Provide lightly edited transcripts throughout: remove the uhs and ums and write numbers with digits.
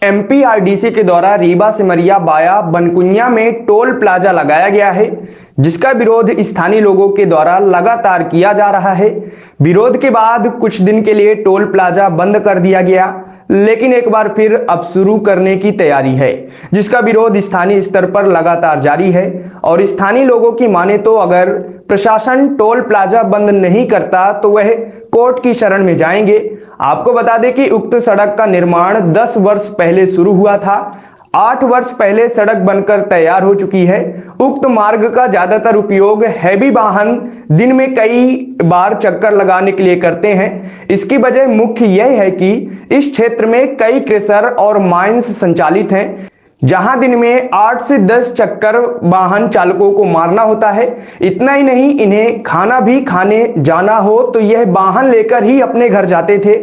MPRDC के द्वारा Rewa Simaria via बनकुनिया में टोल प्लाजा लगाया गया है, जिसका विरोध स्थानीय लोगों के द्वारा लगातार किया जा रहा है। विरोध के बाद कुछ दिन के लिए टोल प्लाजा बंद कर दिया गया, लेकिन एक बार फिर अब शुरू करने की तैयारी है, जिसका विरोध स्थानीय स्तर पर लगातार जारी है। और स्थानीय लोगों की माने तो अगर प्रशासन टोल प्लाजा बंद नहीं करता तो वह कोर्ट की शरण में जाएंगे। आपको बता दें कि उक्त सड़क का निर्माण 10 वर्ष पहले शुरू हुआ था। 8 वर्ष पहले सड़क बनकर तैयार हो चुकी है। उक्त मार्ग का ज्यादातर उपयोग हैवी वाहन दिन में कई बार चक्कर लगाने के लिए करते हैं। इसकी वजह मुख्य यह है कि इस क्षेत्र में कई क्रेशर और माइंस संचालित हैं, जहां दिन में 8 से 10 चक्कर वाहन चालकों को मारना होता है। इतना ही नहीं, इन्हें खाना भी खाने जाना हो तो यह वाहन लेकर ही अपने घर जाते थे।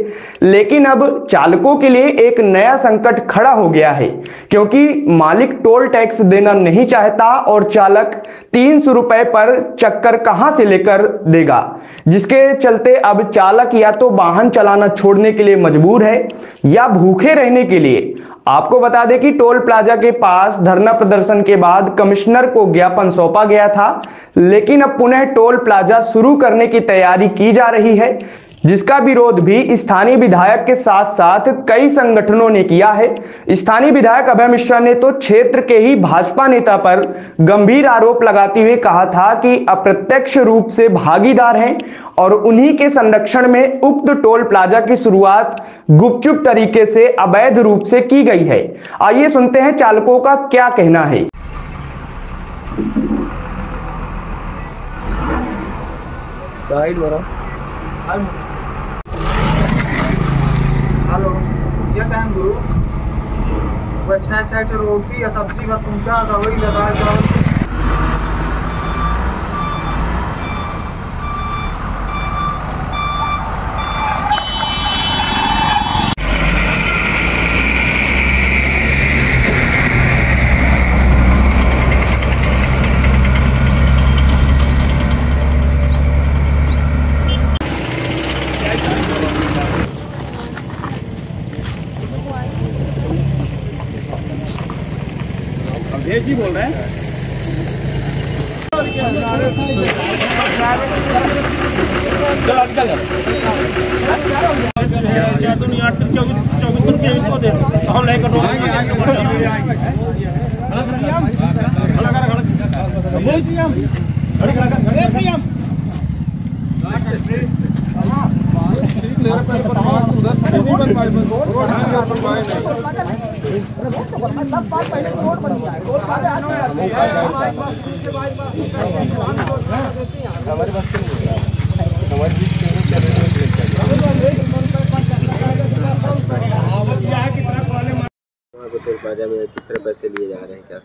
लेकिन अब चालकों के लिए एक नया संकट खड़ा हो गया है, क्योंकि मालिक टोल टैक्स देना नहीं चाहता और चालक 300 रुपए पर चक्कर कहां से लेकर देगा, जिसके चलते अब चालक या तो वाहन चलाना छोड़ने के लिए मजबूर है या भूखे रहने के लिए। आपको बता दें कि टोल प्लाजा के पास धरना प्रदर्शन के बाद कमिश्नर को ज्ञापन सौंपा गया था, लेकिन अब पुनः टोल प्लाजा शुरू करने की तैयारी की जा रही है, जिसका विरोध भी स्थानीय विधायक के साथ साथ कई संगठनों ने किया है। स्थानीय विधायक अभय मिश्रा ने तो क्षेत्र के ही भाजपा नेता पर गंभीर आरोप लगाते हुए कहा था कि अप्रत्यक्ष रूप से भागीदार हैं और उन्हीं के संरक्षण में उक्त टोल प्लाजा की शुरुआत गुपचुप तरीके से अवैध रूप से की गई है। आइए सुनते हैं चालकों का क्या कहना है। साइड हेलो, ये कहें गुरु वो 6 रोटी या सब्जी का पूछा था, वही लगा चावल। जी बोल रहे हैं। हम लेकर प्लाजा में किस तरह पैसे लिए जा रहे हैं, क्या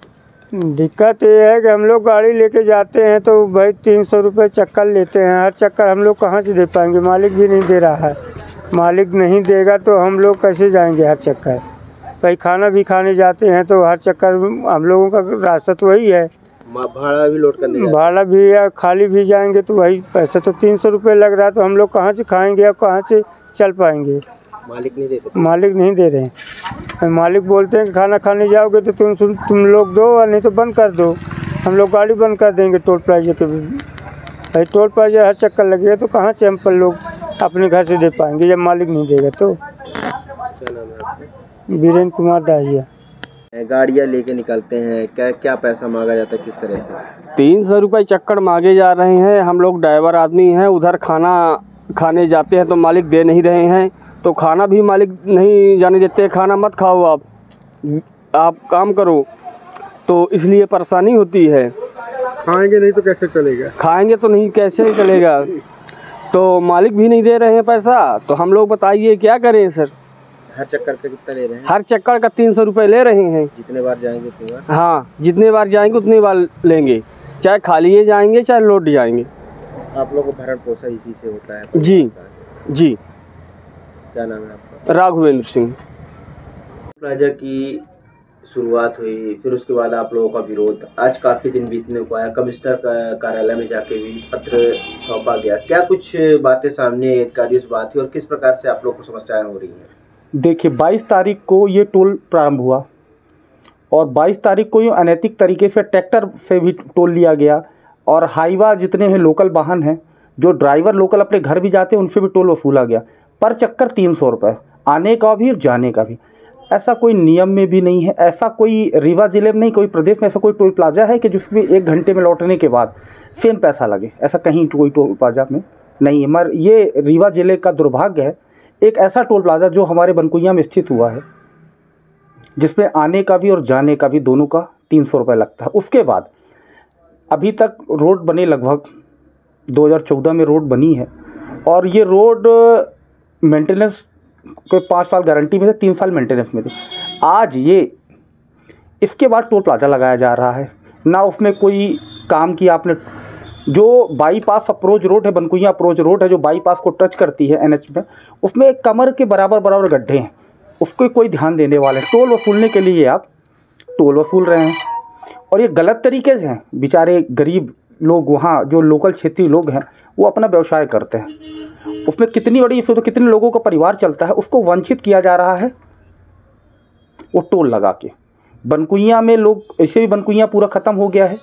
दिक्कत ये है कि हम लोग गाड़ी लेके जाते हैं तो भाई 300 रुपये चक्कर लेते हैं। हर चक्कर हम लोग कहाँ से दे पाएंगे, मालिक भी नहीं दे रहा है। मालिक नहीं देगा तो हम लोग कैसे जाएंगे हर चक्कर। भाई खाना भी खाने जाते हैं तो हर चक्कर हम लोगों का रास्ता तो वही है। भाड़ा भी लोड करने, भाड़ा भी या खाली भी जाएंगे तो वही पैसा तो 300 रुपये लग रहा है, तो हम लोग कहाँ से खाएँगे और कहाँ से चल पाएंगे। मालिक नहीं देते, मालिक नहीं दे रहे हैं। मालिक बोलते हैं कि खाना खाने जाओगे तो तुम लोग दो और नहीं तो बंद कर दो। हम लोग गाड़ी बंद कर देंगे टोल प्लाजा के भी। भाई टोल प्लाजा हर चक्कर लगेगा तो कहाँ से हम पर लोग अपने घर से दे पाएंगे जब मालिक नहीं देगा तो। क्या नाम है आपका? वीरेंद्र कुमार दाहिया। गाड़ियाँ लेके निकलते हैं, क्या क्या पैसा मांगा जाता है, किस तरह से? 300 रुपये चक्कर मांगे जा रहे हैं। हम लोग ड्राइवर आदमी हैं, उधर खाना खाने जाते हैं तो मालिक दे नहीं रहे हैं, तो खाना भी मालिक नहीं जाने देते। खाना मत खाओ, आप काम करो, तो इसलिए परेशानी होती है। खाएंगे नहीं तो कैसे चलेगा, खाएंगे तो नहीं कैसे चलेगा, तो मालिक भी नहीं दे रहे हैं पैसा, तो हम लोग बताइए क्या करें सर। हर चक्कर का कितना ले रहे हैं? हर चक्कर का 300 रुपये ले रहे हैं। जितने बार जाएंगे उतनी बार? हाँ, जितने बार जाएंगे उतनी बार लेंगे, चाहे खाली जाएंगे चाहे लोड जाएंगे। आप लोग को भरण पोषण इसी से होता है? जी जी। क्या नाम है आपका? राघवेंद्र सिंह। प्लाजा की शुरुआत हुई, फिर उसके बाद आप लोगों का विरोध आज काफ़ी दिन बीतने को आया। कमिश्नर कार्यालय में जाके भी पत्र सौंपा गया। क्या कुछ बातें सामने अधिकारियों से बात हुई और किस प्रकार से आप लोग को समस्याएं हो रही हैं? देखिए 22 तारीख को ये टोल प्रारंभ हुआ और 22 तारीख को ये अनैतिक तरीके से ट्रैक्टर से भी टोल लिया गया और हाईवा जितने हैं लोकल वाहन हैं जो ड्राइवर लोकल अपने घर भी जाते हैं उनसे भी टोल वसूला गया। पर चक्कर 300 रुपये, आने का भी और जाने का भी। ऐसा कोई नियम में भी नहीं है, ऐसा कोई रीवा ज़िले में नहीं, कोई प्रदेश में ऐसा कोई टोल प्लाजा है कि जिसमें 1 घंटे में लौटने के बाद सेम पैसा लगे। ऐसा कहीं कोई टोल प्लाजा में नहीं है। मगर ये रीवा ज़िले का दुर्भाग्य है, एक ऐसा टोल प्लाजा जो हमारे बनकुइया में स्थित हुआ है जिसमें आने का भी और जाने का भी दोनों का 300 रुपये लगता है। उसके बाद अभी तक रोड बने, लगभग 2014 में रोड बनी है और ये रोड मेंटेनेंस कोई 5 साल गारंटी में थे, 3 साल मेंटेनेंस में थे। आज ये इसके बाद टोल प्लाजा लगाया जा रहा है, ना उसमें कोई काम किया आपने। जो बाईपास अप्रोच रोड है, बनकुइया अप्रोच रोड है जो बाईपास को टच करती है NH में, उसमें एक कमर के बराबर गड्ढे हैं, उसको कोई ध्यान देने वाले। टोल वसूलने के लिए आप टोल वसूल रहे हैं और ये गलत तरीके से हैं। बेचारे गरीब लोग, वहाँ जो लोकल क्षेत्रीय लोग हैं वो अपना व्यवसाय करते हैं, उसमें कितनी बड़ी तो कितने लोगों का परिवार चलता है, उसको वंचित किया जा रहा है वो टोल लगा के। बनकुइया में लोग, ऐसे भी बनकुइया पूरा ख़त्म हो गया है।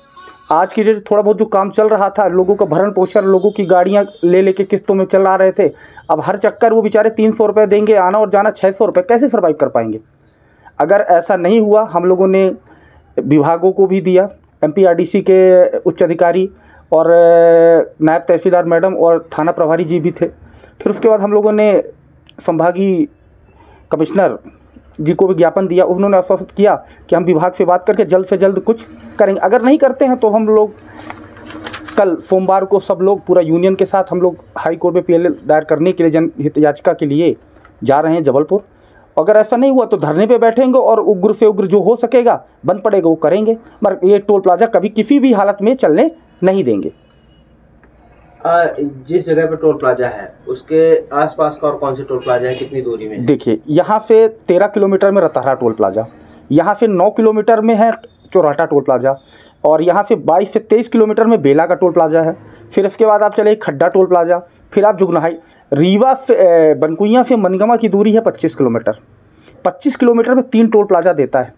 आज की डेट थोड़ा बहुत जो काम चल रहा था, लोगों का भरण पोषण, लोगों की गाड़ियाँ ले के किस्तों में चला रहे थे। अब हर चक्कर वो बेचारे 300 रुपये देंगे, आना और जाना 600 रुपये, कैसे सर्वाइव कर पाएंगे? अगर ऐसा नहीं हुआ, हम लोगों ने विभागों को भी दिया, MPRDC के उच्च अधिकारी और नायब तहसीलदार मैडम और थाना प्रभारी जी भी थे। फिर उसके बाद हम लोगों ने संभागीय कमिश्नर जी को भी ज्ञापन दिया। उन्होंने आश्वस्त किया कि हम विभाग से बात करके जल्द से जल्द कुछ करेंगे। अगर नहीं करते हैं तो हम लोग कल सोमवार को सब लोग पूरा यूनियन के साथ हम लोग हाई कोर्ट में PL दायर करने के लिए जनहित याचिका के लिए जा रहे हैं जबलपुर। अगर ऐसा नहीं हुआ तो धरने पे बैठेंगे और उग्र से उग्र जो हो सकेगा बन पड़ेगा वो करेंगे, मगर ये टोल प्लाजा कभी किसी भी हालत में चलने नहीं देंगे। जिस जगह पे टोल प्लाजा है उसके आसपास का और कौन से टोल प्लाजा है, कितनी दूरी में? देखिए यहाँ से 13 किलोमीटर में रतहरा टोल प्लाजा, यहाँ से 9 किलोमीटर में है चौराटा टोल प्लाजा और यहाँ से 22 से 23 किलोमीटर में बेला का टोल प्लाजा है। फिर इसके बाद आप चले खड्डा टोल प्लाजा, फिर आप जुगनाहाई। रीवा से बनकुइया से मनगमा की दूरी है 25 किलोमीटर। 25 किलोमीटर में 3 टोल प्लाजा देता है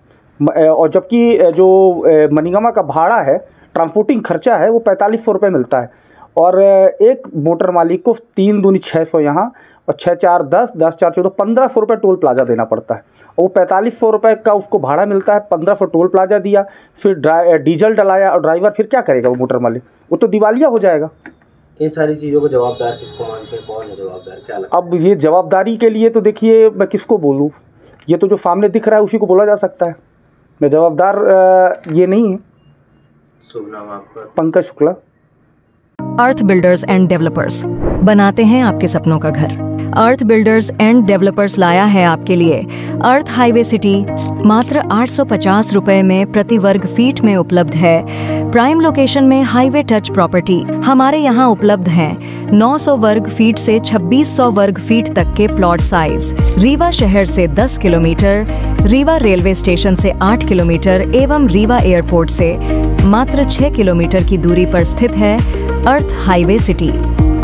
और जबकि जो मनगमा का भाड़ा है, ट्रांसपोर्टिंग खर्चा है, वो 4500 रुपये मिलता है और एक मोटर मालिक को 3 दूनी 600 यहाँ और 6 4 10, 10 4 14, 1500 रुपये टोल प्लाजा देना पड़ता है। और वो 4500 रुपये का उसको भाड़ा मिलता है, 1500 टोल प्लाजा दिया, फिर डीजल डलाया और ड्राइवर फिर क्या करेगा वो मोटर मालिक? वो तो दिवालिया हो जाएगा। इन सारी चीज़ों को जवाबदार किसको मानते हैं, कौन है जवाबदार, क्या लगता है? अब ये जवाबदारी के लिए तो देखिए मैं किसको बोलूँ, ये तो जो सामने दिख रहा है उसी को बोला जा सकता है। मैं जवाबदार ये नहीं है। शुभ नाम आपका? पंकज शुक्ला। अर्थ बिल्डर्स एंड डेवलपर्स बनाते हैं आपके सपनों का घर। अर्थ बिल्डर्स एंड डेवलपर्स लाया है आपके लिए अर्थ हाईवे सिटी। मात्र 850 रुपए में प्रति वर्ग फीट में उपलब्ध है। प्राइम लोकेशन में हाईवे टच प्रॉपर्टी हमारे यहाँ उपलब्ध हैं। 900 वर्ग फीट से 2600 वर्ग फीट तक के प्लॉट साइज। रीवा शहर से 10 किलोमीटर, रीवा रेलवे स्टेशन से 8 किलोमीटर एवं रीवा एयरपोर्ट से मात्र 6 किलोमीटर की दूरी पर स्थित है अर्थ हाईवे सिटी।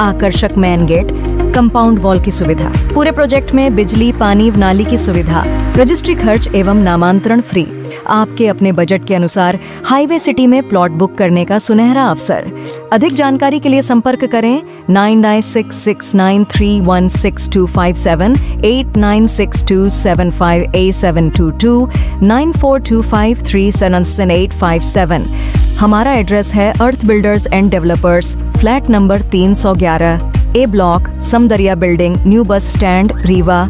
आकर्षक मेन गेट, कंपाउंड वॉल की सुविधा, पूरे प्रोजेक्ट में बिजली, पानी, नाली की सुविधा, रजिस्ट्री खर्च एवं नामांतरण फ्री। आपके अपने बजट के अनुसार हाईवे सिटी में प्लॉट बुक करने का सुनहरा अवसर। अधिक जानकारी के लिए संपर्क करें 9966931627, 8962758722, 9425377857। हमारा एड्रेस है Earth Builders and Developers, flat number 311, A block, Samdariya building, new bus stand, Rewa.